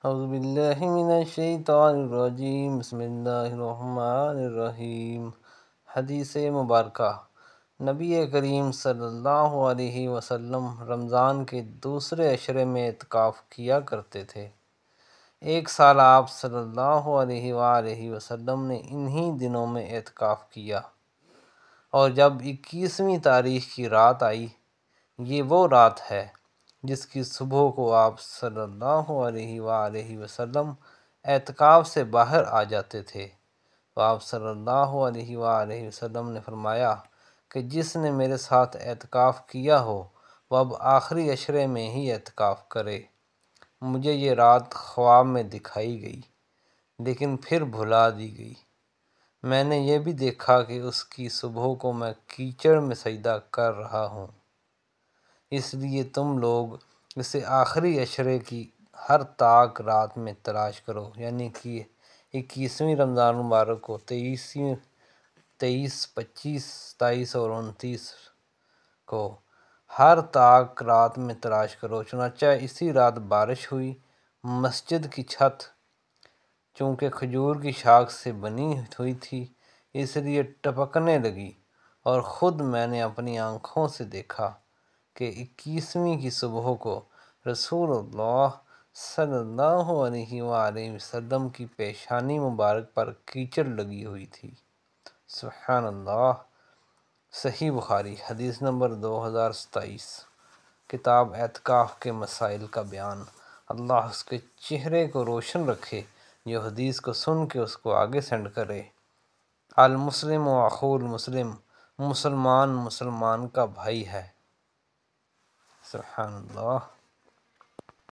اعوذ باللہ من الشیطان الرجیم، بسم اللہ الرحمن الرحیم۔ حدیث مبارکہ، نبی کریم صلی اللہ علیہ وسلم رمضان کے دوسرے عشرے میں اعتکاف کیا کرتے تھے۔ ایک سال آپ صلی اللہ علیہ وآلہ وسلم نے انہی دنوں میں اعتکاف کیا، اور جب 21ویں تاریخ کی رات آئی، یہ وہ رات ہے جس کی صبح کو آپ صلی اللہ علیہ وآلہ وسلم اعتکاف سے باہر آ جاتے تھے، تو آپ صلی اللہ علیہ وآلہ وسلم نے فرمایا کہ جس نے میرے ساتھ اعتکاف کیا ہو وہ اب آخری عشرے میں ہی اعتکاف کرے۔ مجھے یہ رات خواب میں دکھائی گئی، لیکن پھر بھلا دی گئی۔ میں نے یہ بھی دیکھا کہ اس کی صبح کو میں کیچڑ میں سجدہ کر رہا ہوں، اس لیے تم لوگ اسے آخری عشرے کی ہر طاق رات میں تلاش کرو، یعنی کہ 21ویں رمضان مبارک کو، 23، 25، 27 اور 29 کو ہر طاق رات میں تلاش کرو۔ چنانچہ اسی رات بارش ہوئی۔ مسجد کی چھت چونکہ کھجور کی شاخ سے بنی ہوئی تھی، اس لیے ٹپکنے لگی، اور خود میں نے اپنی آنکھوں سے دیکھا کہ 21ویں کی صبح کو رسول اللہ صلی اللہ علیہ وآلہ وسلم کی پیشانی مبارک پر کیچڑ لگی ہوئی تھی۔ سبحان اللہ۔ صحیح بخاری، حدیث نمبر 2027۔ کتاب اعتکاف کے مسائل کا بیان۔ اللہ اس کے چہرے کو روشن رکھے جو حدیث کو سن کے اس کو آگے سینڈ کرے۔ المسلم و اخو المسلم، مسلمان مسلمان کا بھائی ہے۔ سبحان اللہ۔